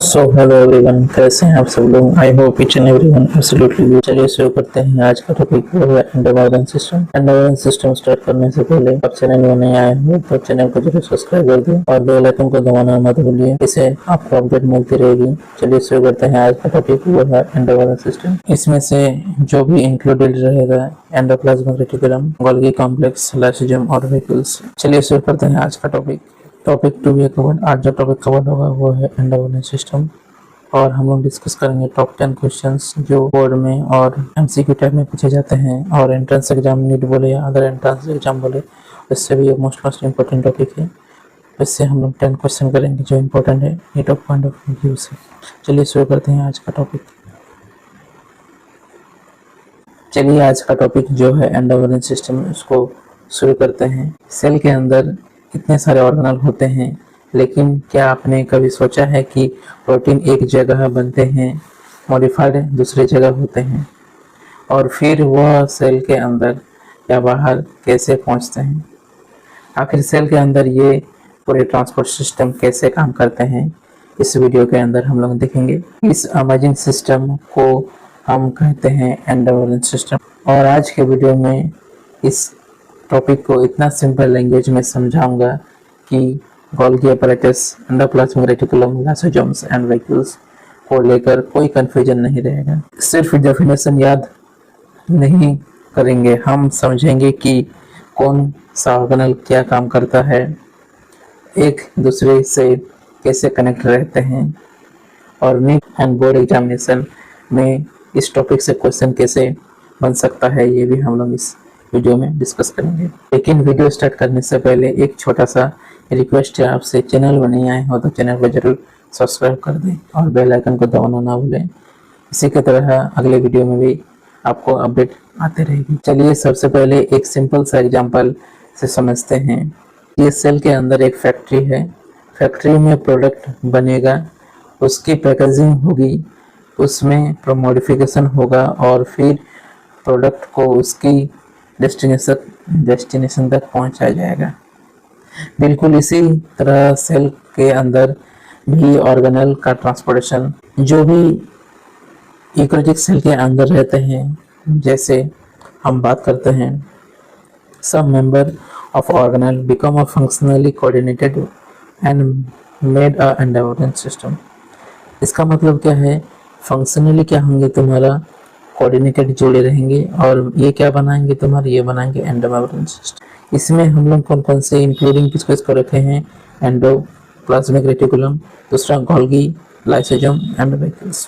So hello everyone, कैसे हैं आप सब लोग। I hope each and everyone absolutely good. चलिए शुरू करते हैं आज का टॉपिक, वो है एंडोवायरन सिस्टम। एंडोवायरन सिस्टम स्टार्ट करने से पहले आप चैनल में नए आए हो तो चैनल को जरूर सब्सक्राइब कर दें और बेल आइकन को दबाना मत भूलिए, इससे आपको अपडेट मिलती रहेगी। चलिए शुरू करते हैं आज का टॉपिक, वो है एंडोवायरन सिस्टम। इसमें से जो भी इंक्लूडेड रहेगा endoplasmic reticulum, Golgi complex, lysosome और वैक्यूल्स। चलिए शुरू करते हैं आज का टॉपिक टू बी कवर्ड। आज जो टॉपिक कवर होगा वो है एंडोवायरन सिस्टम और हम लोग डिस्कस करेंगे टॉप 10 क्वेश्चंस जो बोर्ड में और एमसीक्यू टाइप में पूछे जाते हैं और एंट्रेंस एग्जाम नीट बोले या अदर एंट्रेंस एग्जाम बोले, इससे भी मोस्ट इंपॉर्टेंट टॉपिक है। इससे हम लोग 10 क्वेश्चन करेंगे जो इम्पोर्टेंट है neat of point of view से। चलिए शुरू करते हैं आज का टॉपिक। चलिए आज का टॉपिक जो है एंडोवायरन सिस्टम, उसको शुरू करते हैं। सेल के अंदर इतने सारे ऑर्गेनल होते हैं, लेकिन क्या आपने कभी सोचा है कि प्रोटीन एक जगह बनते हैं, मॉडिफाइड दूसरी जगह होते हैं, और फिर वह सेल के अंदर या बाहर कैसे पहुंचते हैं? आखिर सेल के अंदर ये पूरे ट्रांसपोर्ट सिस्टम कैसे काम करते हैं, इस वीडियो के अंदर हम लोग देखेंगे। इस अमेजिंग सिस्टम को हम कहते हैं एंडोवायरन सिस्टम। और आज के वीडियो में इस टॉपिक को इतना सिंपल लैंग्वेज में समझाऊंगा कि Golgi apparatus, endoplasmic reticulum, lysosomes and vacuoles को लेकर कोई कंफ्यूजन नहीं रहेगा। सिर्फ डेफिनेशन याद नहीं करेंगे, हम समझेंगे कि कौन सा ऑर्गेनल क्या काम करता है, एक दूसरे से कैसे कनेक्ट रहते हैं, और नीट एंड बोर्ड एग्जामिनेशन में इस टॉपिक से क्वेश्चन कैसे बन सकता है, ये भी हम लोग इस वीडियो में डिस्कस करेंगे। लेकिन वीडियो स्टार्ट करने से पहले एक छोटा सा रिक्वेस्ट है आपसे, चैनल में नहीं आए हो तो चैनल को जरूर सब्सक्राइब कर दें और बेल आइकन को दबाना ना भूलें। इसी की तरह अगले वीडियो में भी आपको अपडेट आते रहेगी। चलिए सबसे पहले एक सिंपल सा एग्जांपल से समझते हैं। ये सेल के अंदर एक फैक्ट्री है, फैक्ट्री में प्रोडक्ट बनेगा, उसकी पैकेजिंग होगी, उसमें मॉडिफिकेशन होगा और फिर प्रोडक्ट को उसकी डेस्टिनेशन तक पहुंचाया जाएगा। बिल्कुल इसी तरह सेल के अंदर भी ऑर्गेनल का ट्रांसपोर्टेशन, जो भी यूकेरियोटिक सेल के अंदर रहते हैं, जैसे हम बात करते हैं सब member of organelle become a functionally coordinated and made a endocrine system. इसका मतलब क्या है? फंक्शनली क्या होंगे तुम्हारा, कोऑर्डिनेटेड जुड़े रहेंगे, और ये क्या बनाएंगे तुम्हारे, ये बनाएंगे एंडोवायरन सिस्टम। इसमें हम लोग कौन कौन से इंक्लूडिंग किसको रखे हैं? एंडोप्लाज्मिक रेटिकुलम, दूसरा गोल्गी, लाइसोसोम एंड वैक्यूल्स।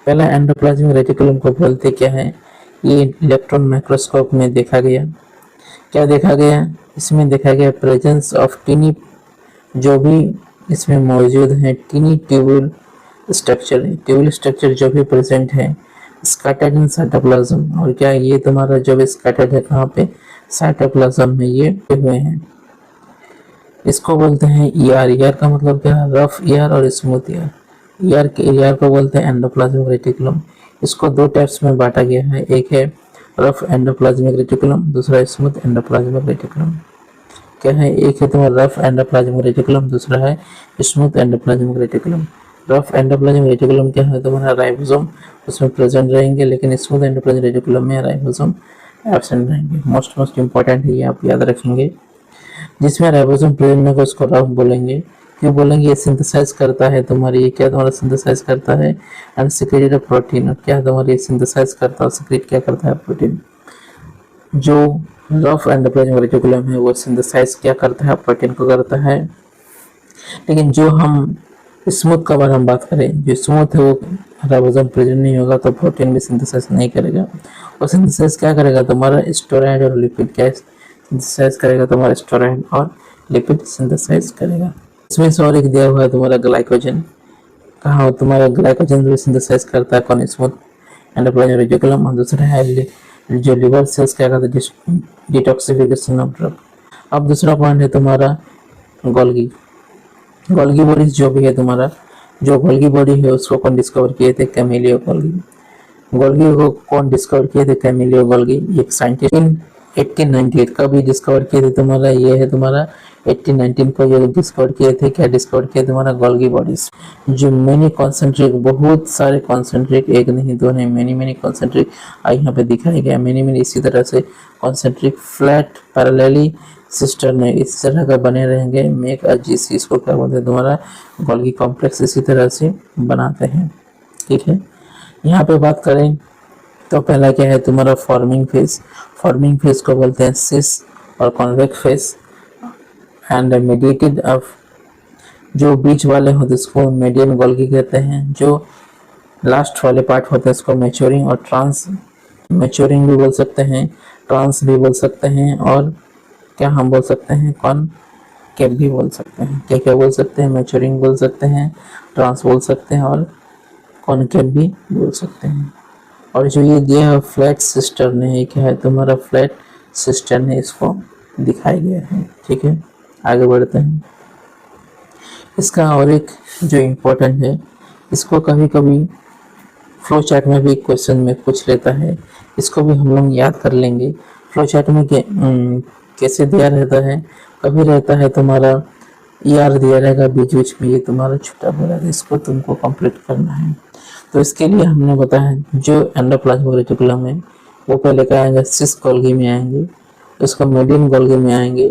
पहला एंडोप्लाज्मिक रेटिकुलम को बोलते क्या है? ये इलेक्ट्रॉन माइक्रोस्कोप में देखा गया। क्या देखा गया? इसमें देखा गया प्रेजेंस ऑफ टीनी, जो भी इसमें मौजूद है टीनी ट्यूबुल स्ट्रक्चर जो भी प्रेजेंट है, स्कैटर्ड इन साइटोप्लाज्म। और क्या ये तुम्हारा जो भी स्कैटर्ड है कहाँ पे? साइटोप्लाज्म में ये हुए हैं। इसको बोलते हैं ईआर। ईआर का मतलब क्या है? रफ ईआर और स्मूथ ईआर। ईआर को बोलते हैं एंडोप्लाज्मिक रेटिकुलम। इसको दो टाइप्स में बांटा गया है, एक है रफ एंडोप्लाज्मिक रेटिकुलम, दूसरा स्मूथ एंडोप्लाज्मिक रेटिकुलम। क्या है? एक है तुम्हारा रफ एंडोप्लाज्मिक रेटिकुलम, दूसरा है smooth endoplasmic reticulum. Rough endoplasmic reticulum क्या है? तुम्हारा राइबोसोम उसमें प्रेजेंट रहेंगे, लेकिन स्मूथ एंडोप्लाज्मिक रेटिकुलम में राइबोसोम एब्सेंट रहेंगे। मोस्ट इंपॉर्टेंट है, ये आप याद रखेंगे। जिसमें राइबोसोम प्रेजेंट होगा उसको रफ बोलेंगे। क्यों बोलेंगे? ये सिंथेसाइज करता है तुम्हारी, ये क्या तुम्हारा सिंथेसाइज करता है? And secreted protein. क्या तुम्हारी सिंथेसाइज करता है, सिक्रेट क्या करता है? प्रोटीन। जो रफ एंडोप्लाज्मिक रेटिकुलम है वो सिंथेसाइज क्या करता है? प्रोटीन को करता है। लेकिन जो हम स्मूथ का बार हम बात करें, जो स्मूथ है वो राइबोसोम प्रेजेंट नहीं होगा तो प्रोटीन भी सिंथेसाइज नहीं करेगा। और सिंथेसाइज क्या करेगा? तुम्हारा स्टेरॉइड और लिपिड। क्या सिंथेसाइज करेगा? तुम्हारा स्टेरॉइड और लिपिड सिंथेसाइज करेगा। इसमें से और एक दिया हुआ है तुम्हारा ग्लाइकोजन। कहाँ तुम्हारा ग्लाइकोजन भी सिंथेसाइज करता है? कौन? Smooth endoplasmic reticulum. और दूसरा है जो लिवर सेल्स क्या करता है? Detoxification of drug. अब दूसरा पॉइंट है तुम्हारा गोल्गी बॉडीज। जो भी है तुम्हारा, जो गोल्गी बॉडी है उसको कौन डिस्कवर किए थे? कैमिलियो गोल्गी को कौन डिस्कवर किए थे? Camillo Golgi. एक साइंटिस्ट इन 1898 का भी डिस्कवर किए थे तुम्हारा, ये है तुम्हारा 1819 को ये डिस्कवर किए थे। क्या डिस्कवर किए तुम्हारा? गोल्गी बॉडीज, जो मेनी कॉन्सेंट्रिक, बहुत सारे कॉन्सेंट्रिक, एक नहीं दो नहीं, मेनी कॉन्सेंट्रिक यहाँ पे दिखाया गया, मेनी इसी तरह से कॉन्सेंट्रिक फ्लैट पैरेलली सिस्टर में इस तरह का बने रहेंगे, मेक अ जीसी, इसको क्या बोलते हैं तुम्हारा? गोल्गी कॉम्प्लेक्स इसी तरह से बनाते हैं। ठीक है, यहाँ पे बात करें तो पहला क्या है तुम्हारा? Forming phase. फॉर्मिंग फेज को बोलते हैं सिस और convex phase and mediated of, जो बीच वाले होते हैं इसको मीडियन गोल्गी कहते हैं, जो लास्ट वाले पार्ट होते हैं इसको मैच्योरिंग और ट्रांस, मैच्योरिंग भी बोल सकते हैं, ट्रांस भी बोल सकते हैं, और क्या हम बोल सकते हैं? कॉनकेव भी बोल सकते हैं। क्या क्या बोल सकते हैं? मैच्योरिंग बोल सकते हैं, ट्रांस बोल सकते हैं, और कॉनकेव भी बोल सकते हैं। और जो ये दिया है फ्लैट सिस्टर्न है, क्या है तुम्हारा? फ्लैट सिस्टर्न है, इसको दिखाया गया है। ठीक है, आगे बढ़ते हैं। इसका और एक जो इम्पोर्टेंट है, इसको कभी कभी फ्लो चार्ट में भी क्वेश्चन में पूछ लेता है, इसको भी हम लोग याद कर लेंगे। फ्लो चार्ट में कैसे दिया रहता है? कभी रहता है तुम्हारा ER दिया रहेगा बीच बीच में, ये तुम्हारा छुट्टा बोला है, इसको तुमको कंप्लीट करना है। तो इसके लिए हमने बताया जो एंडोप्लाज्मिक रेटिकुलम है वो पहले क्या आएंगे? सिस गोल्गी में आएंगे, उसको मीडियम गोल्गी में आएंगे,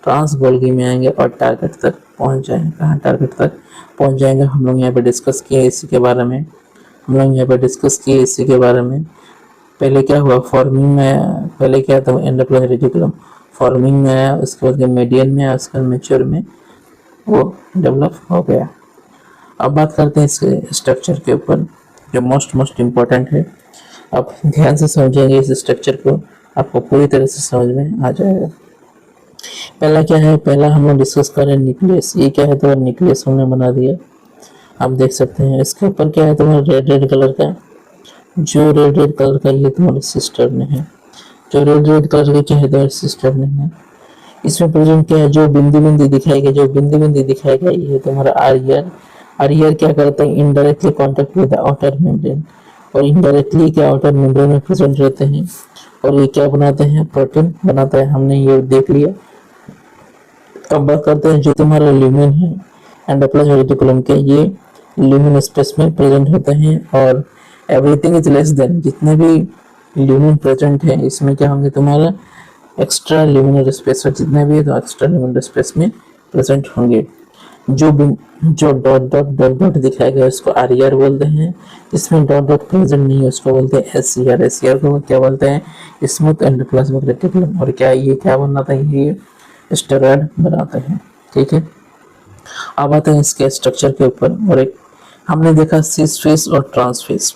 ट्रांस गोल्गी में आएंगे, और टारगेट तक पहुंच जाएंगे। कहाँ टारगेट तक पहुंच जाएंगे? हम लोग यहाँ पे डिस्कस किए इसी के बारे में, हम लोग यहाँ पे डिस्कस किए इसी के बारे में। पहले क्या हुआ? फॉर्मिंग में पहले क्या था? एंडोप्लाज्मिक रेटिकुलम फॉर्मिंग में आया, उसके बाद मीडियन में आया, उसके बाद मैच्योर में वो डेवलप हो गया। अब बात करते हैं इसके स्ट्रक्चर के ऊपर, जो मोस्ट इम्पोर्टेंट है। आप ध्यान से समझेंगे इस स्ट्रक्चर को, आपको पूरी तरह से समझ में आ जाएगा। पहला क्या है? पहला हम लोग डिस्कस करें न्यूक्लियस। ये क्या है? तो न्यूक्लियस हमने बना दिया, आप देख सकते हैं। इसके ऊपर क्या है? तुम्हारा रेड कलर का, जो रेड कलर का ये तुम्हारे सिस्टर में है, जो रेड कलर का क्या है? तुम्हारे सिस्टर में है। इसमें प्रेजेंट क्या है? जो बिंदु दिखाई गई, जो बिंदु दिखाई गई, ये तुम्हारा आर ईयर क्या करते हैं? Indirectly contact with outer membrane, और इनडायरेक्टली क्या आउटर मेम्ब्रेन में प्रेजेंट रहते हैं, और ये क्या बनाते हैं? प्रोटीन बनाता है। हमने ये देख लिया। अब बात करते हैं जो तुम्हारा ल्यूमेन है एंडोप्लाज्मिक रेटिकुलम के, ये ल्यूमेन स्पेस में प्रेजेंट होते हैं, और एवरीथिंग इज लेस देन, जितने भी ल्यूमेन प्रेजेंट है इसमें क्या होंगे? तुम्हारा एक्स्ट्रा ल्यूमिनर स्पेस, और जितने भी है तो एक्स्ट्रा ल्यूमिनर स्पेस में प्रेजेंट होंगे। जो डॉट दिखाया गया उसको आर बोलते हैं। इसमें डॉट प्रेजेंट नहीं है उसको बोलते हैं एस को क्या बोलते हैं? Smooth endoplasmic reticulum. और क्या ये क्या बनाता है? ये स्टेरॉइड बनाते हैं। ठीक है, अब आते हैं इसके स्ट्रक्चर के ऊपर। और एक हमने देखा सिस फेस और ट्रांस फेस।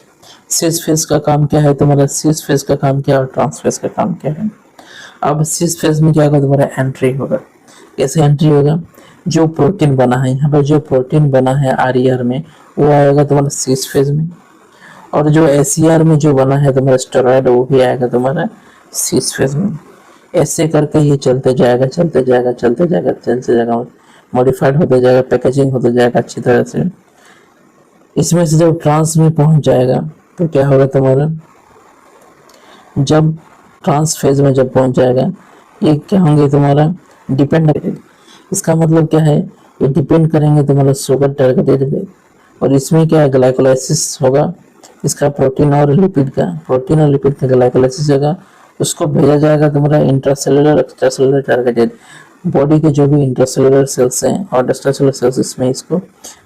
सिस फेस का काम क्या है तुम्हारा? सिस फेस का काम क्या है और ट्रांस फेस का काम क्या है? अब सिस फेस में क्या होगा? तुम्हारा एंट्री होगा। कैसे एंट्री होगा? जो प्रोटीन बना है यहाँ पर, जो प्रोटीन बना है आर में, वो आएगा तुम्हारा सिस फेज में, और जो एसीआर में जो बना है तुम्हारा स्टेरॉइड, वो भी आएगा तुम्हारा सिस फेज में। ऐसे करके ये चलते जाएगा, मॉडिफाइड होते जाएगा, पैकेजिंग होते जाएगा अच्छी तरह से। इसमें से जब ट्रांस में पहुंच जाएगा तो क्या होगा तुम्हारा? जब ट्रांस फेज में जब पहुंच जाएगा, ये क्या होंगे तुम्हारा? डिपेंड। इसका मतलब क्या है? ये डिपेंड करेंगे तुम्हारा शुगर टारगेटेड पे, और इसमें क्या है? ग्लाइकोलाइसिस होगा इसका, प्रोटीन और लिपिड का ग्लाइकोलाइसिस होगा। उसको भेजा जाएगा तुम्हारा इंट्रासेलुलर एक्स्ट्रासेलुलर टारगेटेड, बॉडी के जो भी इंट्रासेलुलर सेल्स हैं और एक्स्ट्रासेलुलर सेल्स, इसमें इसको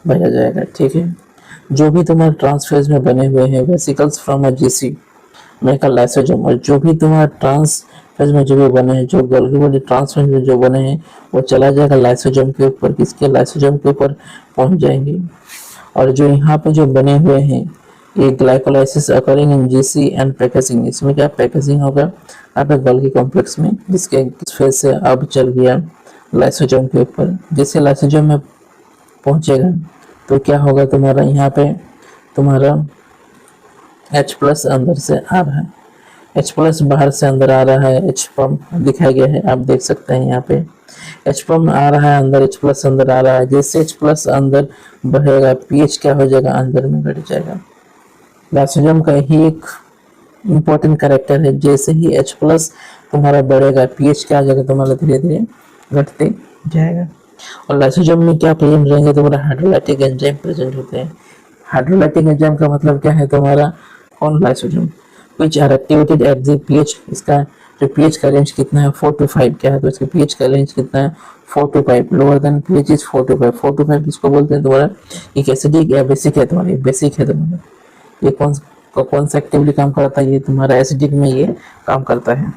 भेजा जाएगा। ठीक है, जो भी तुम्हारे ट्रांसफेज में बने हुए हैं vesicles from a GC make a lysosome, और जो भी तुम्हारा ट्रांस फेज में जो भी बने हैं, जो गोल्गी बॉडी ट्रांस फेज में जो बने हैं, वो चला जाएगा लाइसोसोम के ऊपर। किसके? लाइसोसोम के ऊपर पहुंच जाएंगे। और जो यहाँ पे जो बने हुए हैं, ये glycolysis occurring in GC and packaging, इसमें क्या पैकेजिंग होगा यहाँ पे गोल्गी कॉम्प्लेक्स में, जिसके फेज से अब चल गया लाइसोसोम के ऊपर। जैसे लाइसोसोम में पहुंचेगा तो क्या होगा तुम्हारा? यहाँ पे तुम्हारा H+ अंदर से आ रहा है, H+ बाहर से अंदर आ रहा है, H पंप दिखाया गया है, आप देख सकते हैं यहाँ पे H पंप आ रहा है अंदर, H+ अंदर आ रहा है। जैसे H+ अंदर बढ़ेगा, pH क्या हो जाएगा? अंदर में घट जाएगा। लाइसोसोम का ही एक इम्पोर्टेंट कैरेक्टर है, जैसे ही H+ तुम्हारा बढ़ेगा, pH क्या आ जाएगा तुम्हारा? धीरे धीरे घटते जाएगा। और लाइसोसोम में क्या प्रेजेंट रहेंगे, तुम्हारा हाइड्रोलाइटिक एंजाइम प्रेजेंट होते हैं। हाइड्रोलाइटिक एंजाइम का मतलब क्या है तुम्हारा, कौन lysosome which are activated at the pH, इसका जो पीएच का रेंज कितना है 4 to 5 क्या है, तो इसका पीएच का रेंज कितना है 4 to 5, lower than pH is 4 to 5। 4 to 5 इसको बोलते हैं तुम्हारा एक एसिडिक या बेसिक है, तुम्हारा बेसिक है तुम्हारा। ये कौन सा एक्टिवली काम करता है, ये तुम्हारा एसिडिक में ये काम करता है।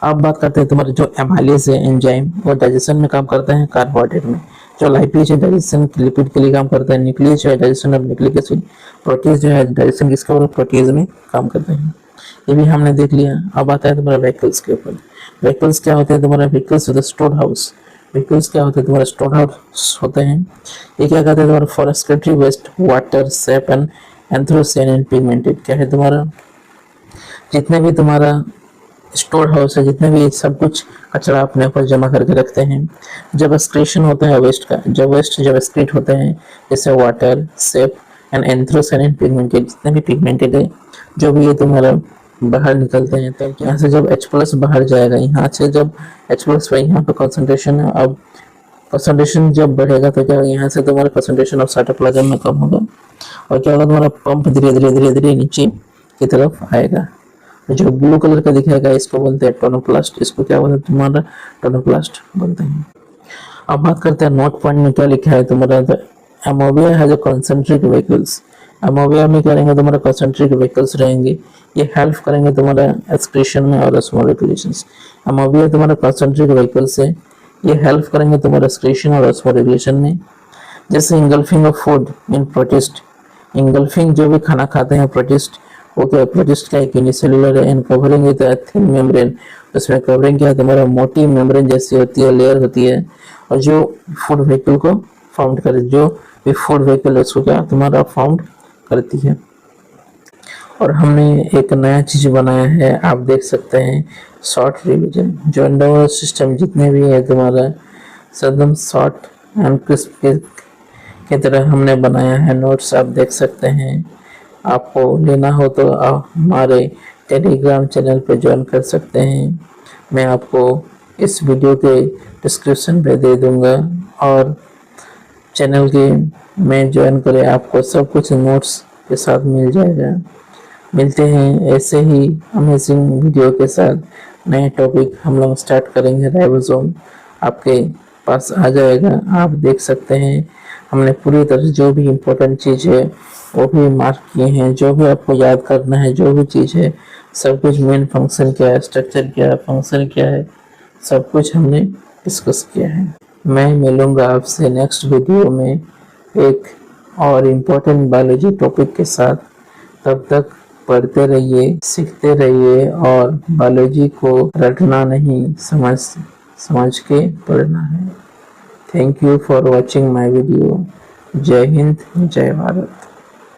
अब बात करते हैं तुम्हारे जो एमाइलेज है एंजाइम, वो डाइजेशन में काम करता है कार्बोहाइड्रेट में। जो लाइपेज है डाइजेशन लिपिड के लिए काम करता है, न्यूक्लियस जो है digestion of nucleic acid, proteases जो है डाइजेशन किसके ऊपर, प्रोटीज में काम करते हैं। ये भी हमने देख लिया। अब आता है तुम्हारा व्हीकल्स के ऊपर। व्हीकल्स क्या होते हैं तुम्हारा, व्हीकल्स होता है स्टोर हाउस। व्हीकल्स क्या होते हैं तुम्हारा, स्टोर हाउस होते हैं। ये क्या कहते हैं तुम्हारा, for excretory waste, water, sap and anthocyanin and pigmented, क्या है तुम्हारा जितने भी तुम्हारा स्टोर हाउस है, जितने भी सब कुछ कचरा अपने ऊपर जमा करके रखते हैं। जब एक्सक्रीशन होता है वेस्ट का, जब एक्सक्रीट होते हैं, जैसे water, sap and anthocyanin and pigmented, जितने भी पिगमेंटेड है जो भी ये तुम्हारा बाहर निकलते हैं, तो यहाँ से जब H+ बाहर जाएगा, यहाँ से जब H+ यहाँ पे कंसंट्रेशन है, अब कंसंट्रेशन जब बढ़ेगा तो क्या यहाँ से तुम्हारा कंसंट्रेशन ऑफ साइटोप्लाज्म में कम होगा, और क्या होगा तुम्हारा पंप धीरे धीरे नीचे की तरफ आएगा। जो ब्लू कलर का दिखाएगा इसको बोलते हैं टोनोप्लास्ट, इसको क्या बोलते हैं तुम्हारा, टोनोप्लास्ट बोलते हैं। अब बात करते हैं नोट पॉइंट में क्या लिखा है तुम्हारा, अमोबिया हैज अ कंसेंट्रिक व्हीकल्स। अमोबिया में क्या रहेंगे तुम्हारा, कंसेंट्रिक व्हीकल्स रहेंगे, ये हेल्प करेंगे तुम्हारा एक्सक्रीशन में और ऑस्मोरेगुलेशंस। अमोबिया तुम्हारा कंसेंट्रिक व्हीकल्स है, ये हेल्प करेंगे तुम्हारा एक्सक्रीशन और ऑस्मोरेगुलेशन में। जैसे engulfing of food in protist, engulfing जो भी खाना खाते हैं प्रोटिस्ट, वो क्या प्रोटिस्ट का एक यूनिसेलुलर है and covering with a thin membrane, उसमें कवरिंग क्या है तुम्हारा, मोटी मेम्ब्रेन जैसी होती है, लेयर होती है, और जो फूड व्हीकल को फाउंड करे, जो भी फूड व्हीकल है उसको क्या तुम्हारा फाउंड करती है। और हमने एक नया चीज बनाया है, आप देख सकते हैं, शॉर्ट रिवीजन। जो नर्वस सिस्टम जितने भी है तुम्हारा एकदम शॉर्ट एंड क्रिस्प की तरह हमने बनाया है नोट्स, आप देख सकते हैं। आपको लेना हो तो आप हमारे टेलीग्राम चैनल पर ज्वाइन कर सकते हैं, मैं आपको इस वीडियो के डिस्क्रिप्शन पे दे दूंगा, और चैनल के में ज्वाइन करें, आपको सब कुछ नोट्स के साथ मिल जाएगा। मिलते हैं ऐसे ही अमेजिंग वीडियो के साथ, नए टॉपिक हम लोग स्टार्ट करेंगे। राइबोसोम आपके पास आ जाएगा, आप देख सकते हैं हमने पूरी तरह जो भी इम्पोर्टेंट चीज़ है वो भी मार्क किए हैं, जो भी आपको याद करना है, जो भी चीज़ है, सब कुछ मेन फंक्शन क्या है, स्ट्रक्चर क्या है, फंक्शन क्या है, सब कुछ हमने डिस्कस किया है। मैं मिलूँगा आपसे नेक्स्ट वीडियो में एक और इम्पोर्टेंट बायोलॉजी टॉपिक के साथ। तब तक पढ़ते रहिए, सीखते रहिए, और बायोलॉजी को रटना नहीं, समझ के पढ़ना है। Thank you for watching my video. जय हिंद, जय भारत।